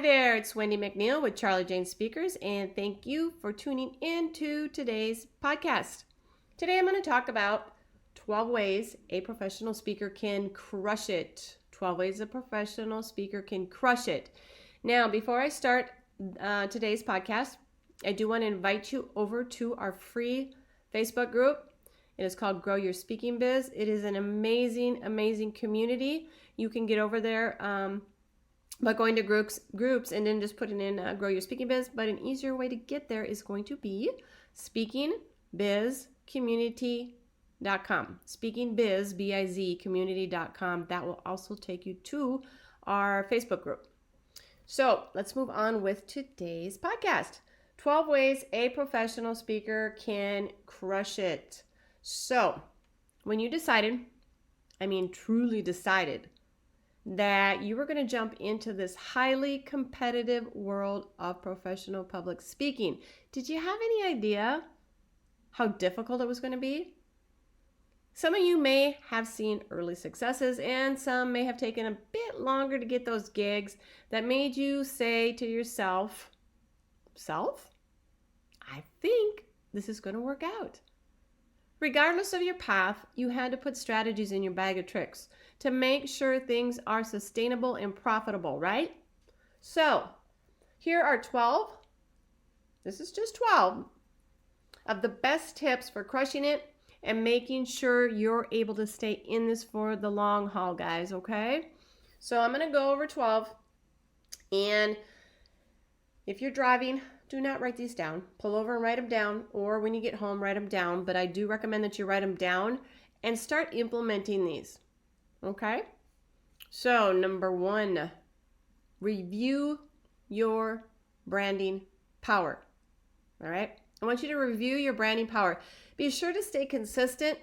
there, it's Wendy McNeil with Charlie Jane Speakers, and thank you for tuning in to today's podcast. Today I'm going to talk about 12 ways a professional speaker can crush it. 12 ways a professional speaker can crush it. Now, before I start today's podcast, I do want to invite you over to our free Facebook group. It is called Grow Your Speaking Biz. It is an amazing, amazing community. You can get over there by going to groups and then just putting in Grow Your Speaking Biz. But an easier way to get there is going to be speakingbizcommunity.com. Speakingbiz, B-I-Z, community.com. That will also take you to our Facebook group. So let's move on with today's podcast. 12 ways a professional speaker can crush it. So when you decided, truly decided, that you were going to jump into this highly competitive world of professional public speaking, did you have any idea how difficult it was going to be? Some of you may have seen early successes, and some may have taken a bit longer to get those gigs that made you say to yourself, I think this is going to work out. Regardless of your path, you had to put strategies in your bag of tricks to make sure things are sustainable and profitable, right? So, here are 12, this is just 12, of the best tips for crushing it and making sure you're able to stay in this for the long haul, guys, okay? So I'm going to go over 12, and if you're driving, do not write these down. Pull over and write them down, or when you get home, write them down. But I do recommend that you write them down and start implementing these. Okay? So, number 1, review your branding power. All right? I want you to review your branding power. Be sure to stay consistent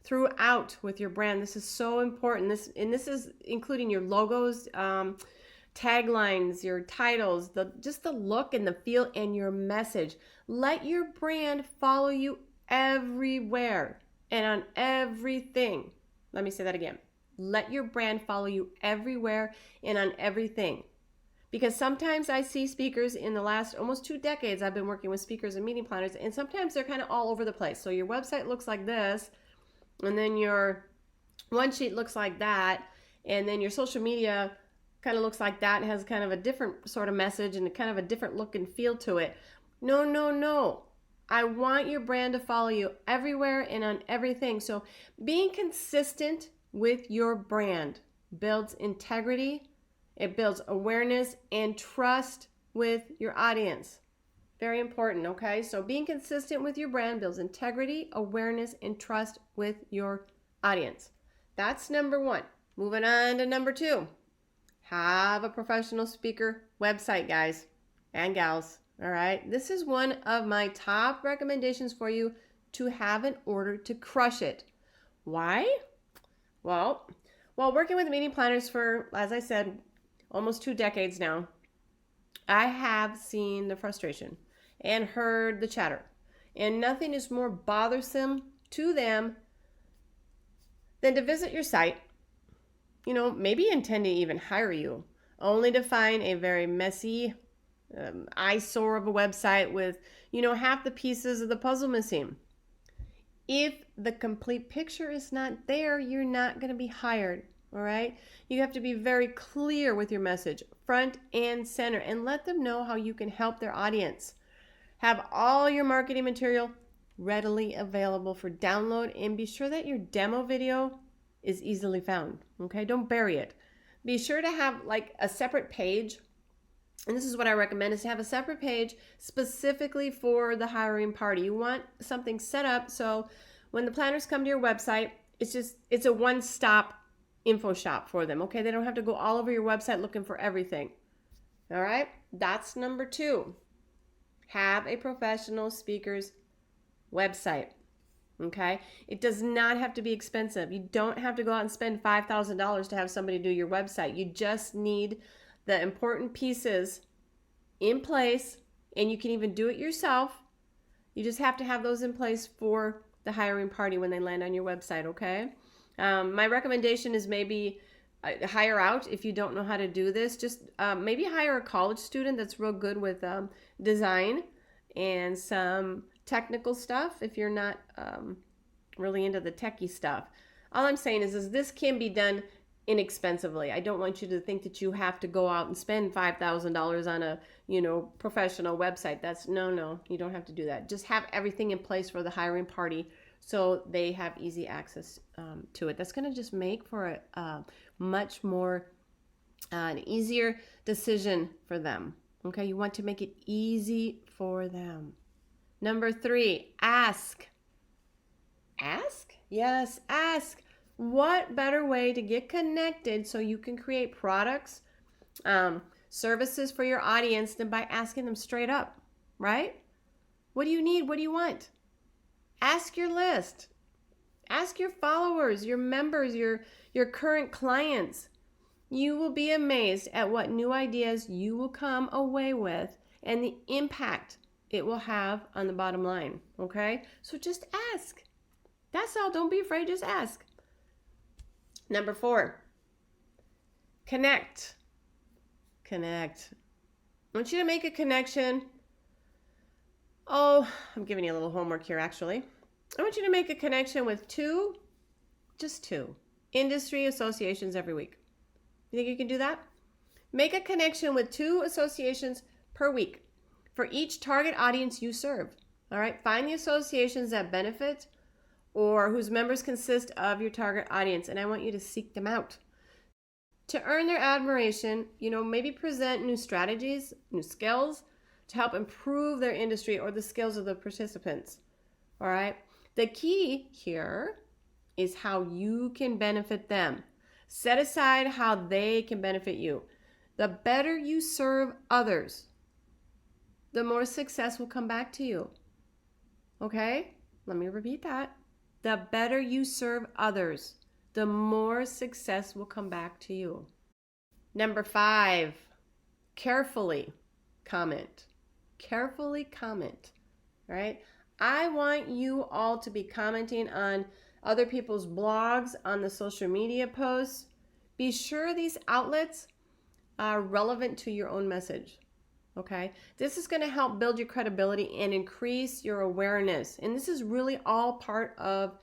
throughout with your brand. This is so important. This is including your logos, taglines, your titles, just the look and the feel and your message. Let your brand follow you everywhere and on everything. Let me say that again. Let your brand follow you everywhere and on everything. Because sometimes I see speakers in the last almost 2 decades, I've been working with speakers and meeting planners, and sometimes they're kind of all over the place. So your website looks like this, and then your one sheet looks like that, and then your social media kind of looks like that and has kind of a different sort of message and kind of a different look and feel to it. No. I want your brand to follow you everywhere and on everything. So being consistent with your brand builds integrity, it builds awareness and trust with your audience. Very important, okay? So being consistent with your brand builds integrity, awareness, and trust with your audience. That's number 1. Moving on to number 2. Have a professional speaker website, guys and gals. All right. This is one of my top recommendations for you to have in order to crush it. Why? Well, while working with meeting planners for, as I said, almost 2 decades now, I have seen the frustration and heard the chatter. And nothing is more bothersome to them than to visit your site, maybe intend to even hire you, only to find a very messy eyesore of a website with, half the pieces of the puzzle missing. If the complete picture is not there, you're not going to be hired, all right? You have to be very clear with your message, front and center, and let them know how you can help their audience. Have all your marketing material readily available for download, and be sure that your demo video is easily found, okay? Don't bury it. Be sure to have like a separate page, and this is what I recommend, is to have a separate page specifically for the hiring party. You want something set up so when the planners come to your website, it's a one-stop info shop for them, okay? They don't have to go all over your website looking for everything, all right? That's number 2. Have a professional speaker's website. Okay? It does not have to be expensive. You don't have to go out and spend $5,000 to have somebody do your website. You just need the important pieces in place, and you can even do it yourself. You just have to have those in place for the hiring party when they land on your website, okay? My recommendation is maybe hire out if you don't know how to do this. Just maybe hire a college student that's real good with design and some technical stuff if you're not really into the techie stuff. All I'm saying is this can be done inexpensively. I don't want you to think that you have to go out and spend $5,000 on a, professional website. That's no, you don't have to do that. Just have everything in place for the hiring party so they have easy access to it. That's going to just make for a much more an easier decision for them. Okay, you want to make it easy for them. Number 3, ask. Ask? Yes, ask. What better way to get connected so you can create products, services for your audience than by asking them straight up, right? What do you need? What do you want? Ask your list. Ask your followers, your members, your current clients. You will be amazed at what new ideas you will come away with and the impact it will have on the bottom line, okay? So just ask. That's all. Don't be afraid. Just ask. Number 4, connect. Connect. I want you to make a connection. Oh, I'm giving you a little homework here, actually. I want you to make a connection with just two industry associations every week. You think you can do that? Make a connection with 2 associations per week for each target audience you serve. All right? Find the associations that benefit or whose members consist of your target audience, and I want you to seek them out. To earn their admiration, maybe present new strategies, new skills to help improve their industry or the skills of the participants. All right? The key here is how you can benefit them. Set aside how they can benefit you. The better you serve others, the more success will come back to you. Okay? Let me repeat that. The better you serve others, the more success will come back to you. Number 5, carefully comment. Carefully comment. All right? I want you all to be commenting on other people's blogs, on the social media posts. Be sure these outlets are relevant to your own message. Okay? This is going to help build your credibility and increase your awareness. And this is really all part of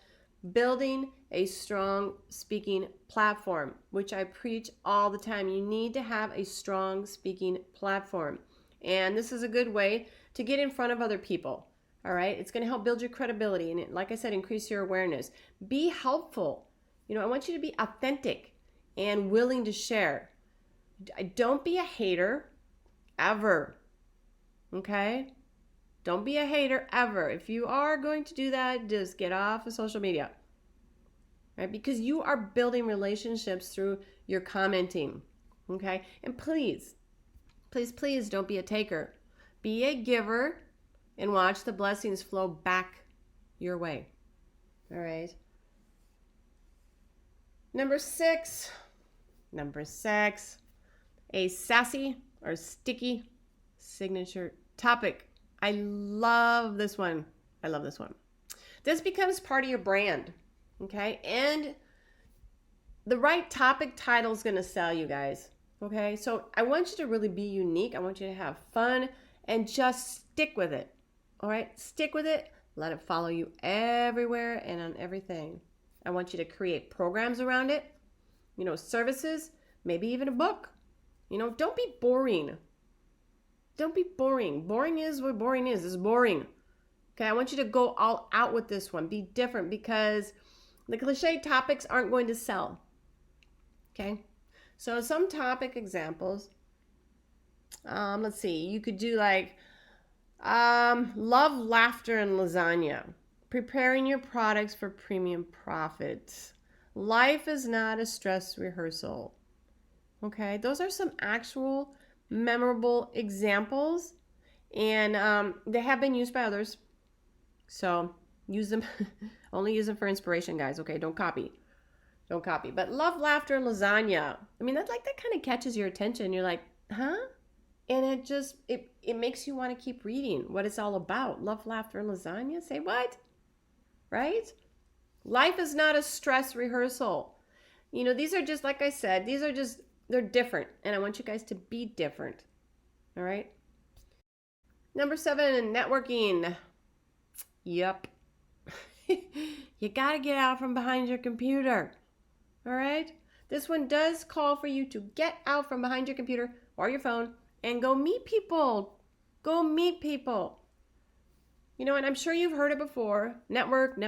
building a strong speaking platform, which I preach all the time. You need to have a strong speaking platform. And this is a good way to get in front of other people. All right? It's going to help build your credibility and, like I said, increase your awareness. Be helpful. I want you to be authentic and willing to share. Don't be a hater ever. Okay? Don't be a hater ever. If you are going to do that, just get off of social media. Right? Because you are building relationships through your commenting. Okay? And please don't be a taker. Be a giver and watch the blessings flow back your way. All right? Number 6, a sassy or sticky signature topic. I love this one. This becomes part of your brand, okay? And the right topic title is going to sell you guys, okay? So I want you to really be unique. I want you to have fun and just stick with it, all right? Stick with it. Let it follow you everywhere and on everything. I want you to create programs around it, services, maybe even a book. Don't be boring. Don't be boring. Boring is what boring is. It's boring. Okay, I want you to go all out with this one. Be different because the cliche topics aren't going to sell. Okay, so some topic examples. Let's see. You could do like love, laughter, and lasagna. Preparing your products for premium profit. Life is not a stress rehearsal. Okay, those are some actual memorable examples, and they have been used by others. So use them, only use them for inspiration, guys. Okay, don't copy. But love, laughter, and lasagna. I mean, that kind of catches your attention. You're like, huh? And it makes you want to keep reading what it's all about. Love, laughter, and lasagna. Say what? Right? Life is not a stress rehearsal. These are just, like I said, they're different. And I want you guys to be different. All right. Number 7, networking. Yep. You got to get out from behind your computer. All right. This one does call for you to get out from behind your computer or your phone and go meet people. Go meet people. And I'm sure you've heard it before. Network,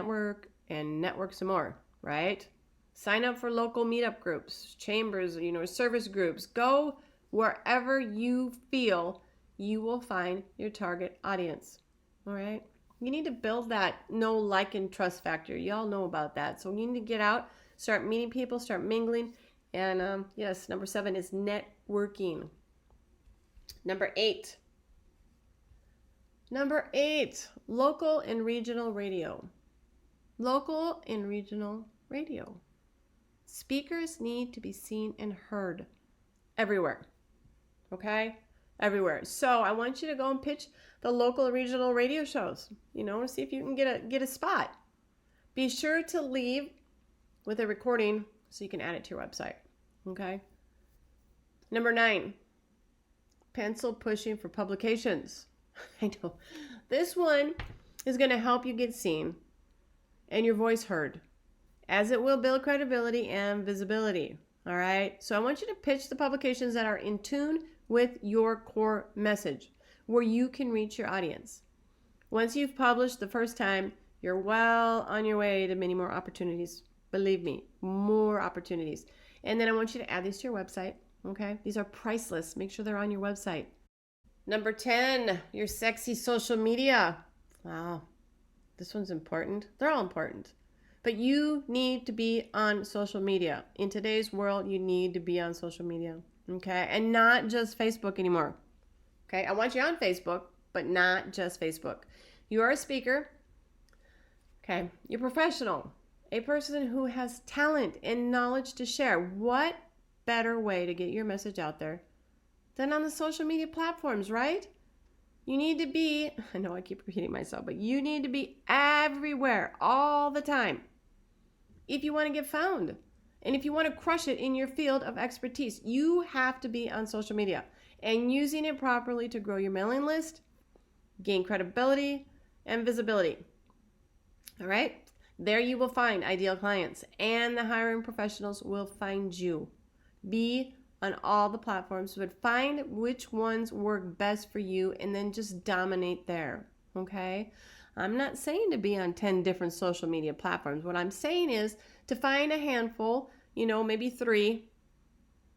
and network some more, right? Sign up for local meetup groups, chambers, service groups. Go wherever you feel you will find your target audience. All right? You need to build that know, like, and trust factor. Y'all know about that. So you need to get out, start meeting people, start mingling. And yes, number 7 is networking. Number 8, local and regional radio. Local and regional radio. Speakers need to be seen and heard everywhere. Okay? Everywhere. So I want you to go and pitch the local and regional radio shows. See if you can get a spot. Be sure to leave with a recording so you can add it to your website. Okay? Number 9, pencil pushing for publications. I know. This one is going to help you get seen and your voice heard, as it will build credibility and visibility. All right? So I want you to pitch the publications that are in tune with your core message, where you can reach your audience. Once you've published the first time, you're well on your way to many more opportunities. Believe me, more opportunities. And then I want you to add these to your website. Okay? These are priceless. Make sure they're on your website. Number 10, your sexy social media. Wow, this one's important. They're all important. But you need to be on social media. In today's world, you need to be on social media. Okay? And not just Facebook anymore. Okay? I want you on Facebook, but not just Facebook. You are a speaker. Okay? You're professional. A person who has talent and knowledge to share. What better way to get your message out there than on the social media platforms, right? You need to be, I know I keep repeating myself, but you need to be everywhere all the time if you want to get found. And if you want to crush it in your field of expertise, you have to be on social media and using it properly to grow your mailing list, gain credibility and visibility. All right? There you will find ideal clients and the hiring professionals will find you. Be on all the platforms, but find which ones work best for you and then just dominate there. Okay? I'm not saying to be on 10 different social media platforms. What I'm saying is to find a handful, maybe 3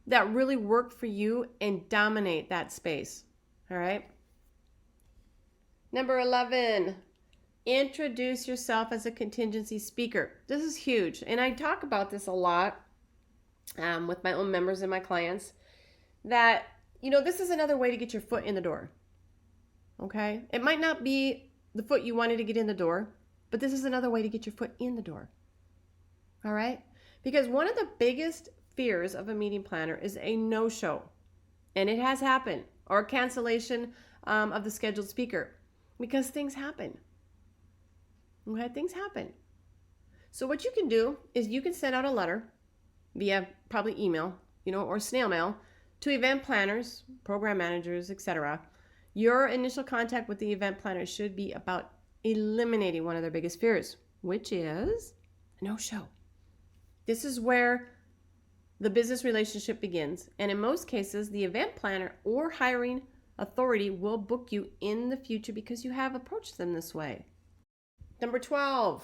that really work for you and dominate that space. All right? Number 11, introduce yourself as a contingency speaker. This is huge. And I talk about this a lot with my own members and my clients, that, this is another way to get your foot in the door. Okay? It might not be the foot you wanted to get in the door, but this is another way to get your foot in the door. All right? Because one of the biggest fears of a meeting planner is a no-show. And it has happened. Or cancellation of the scheduled speaker. Because things happen. Okay? Things happen. So what you can do is you can send out a letter via probably email, or snail mail to event planners, program managers, etc. Your initial contact with the event planner should be about eliminating one of their biggest fears, which is a no-show. This is where the business relationship begins. And in most cases, the event planner or hiring authority will book you in the future because you have approached them this way. Number 12.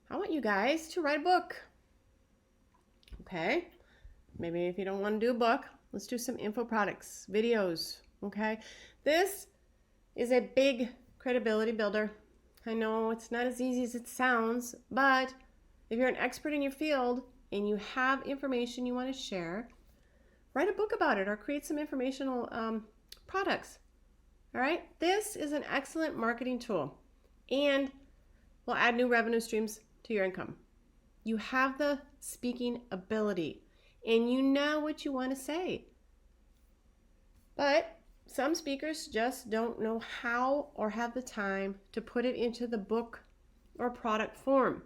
I want you guys to write a book. Okay? Maybe if you don't want to do a book, let's do some info products, videos. Okay? This is a big credibility builder. I know it's not as easy as it sounds, but if you're an expert in your field and you have information you want to share, write a book about it or create some informational products. All right? This is an excellent marketing tool and will add new revenue streams to your income. You have the speaking ability and you know what you want to say. But some speakers just don't know how or have the time to put it into the book or product form.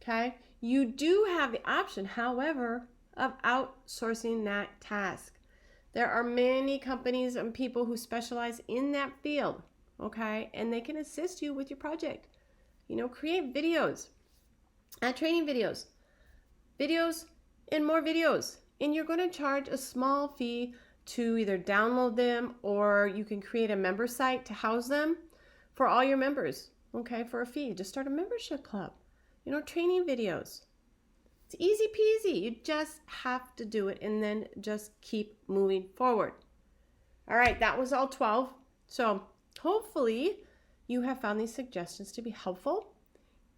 Okay? You do have the option, however, of outsourcing that task. There are many companies and people who specialize in that field, okay? And they can assist you with your project. Create videos, training videos, and more videos. And you're going to charge a small fee to either download them, or you can create a member site to house them for all your members, okay, for a fee. Just start a membership club, training videos. It's easy peasy. You just have to do it and then just keep moving forward. All right, that was all 12. So hopefully you have found these suggestions to be helpful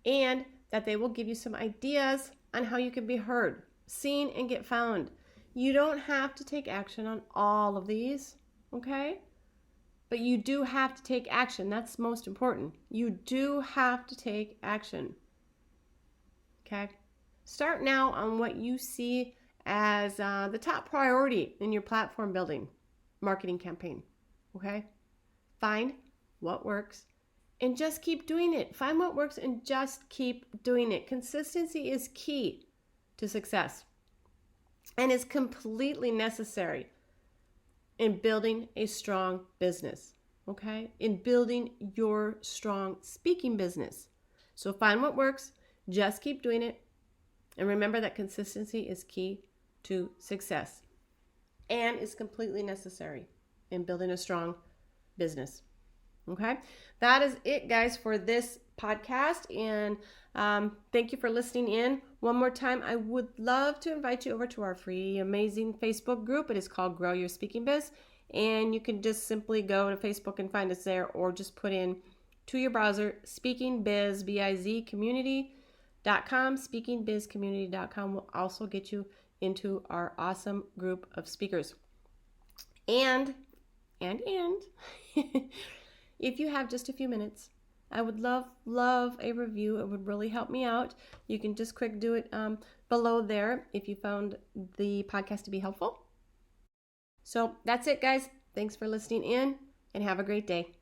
and that they will give you some ideas on how you can be heard, seen, and get found. You don't have to take action on all of these, okay? But you do have to take action. That's most important. You do have to take action, okay? Start now on what you see as the top priority in your platform building marketing campaign, okay? Find what works and just keep doing it. Find what works and just keep doing it. Consistency is key to success and is completely necessary in building a strong business, okay? In building your strong speaking business. So find what works, just keep doing it, and remember that consistency is key to success and is completely necessary in building a strong business. Okay, that is it, guys, for this podcast. And thank you for listening in. One more time, I would love to invite you over to our free, amazing Facebook group. It is called Grow Your Speaking Biz. And you can just simply go to Facebook and find us there, or just put in to your browser Speaking Biz, B-I-Z, community.com. SpeakingBizCommunity.com will also get you into our awesome group of speakers. And if you have just a few minutes, I would love a review. It would really help me out. You can just quick do it below there if you found the podcast to be helpful. So that's it, guys. Thanks for listening in, and have a great day.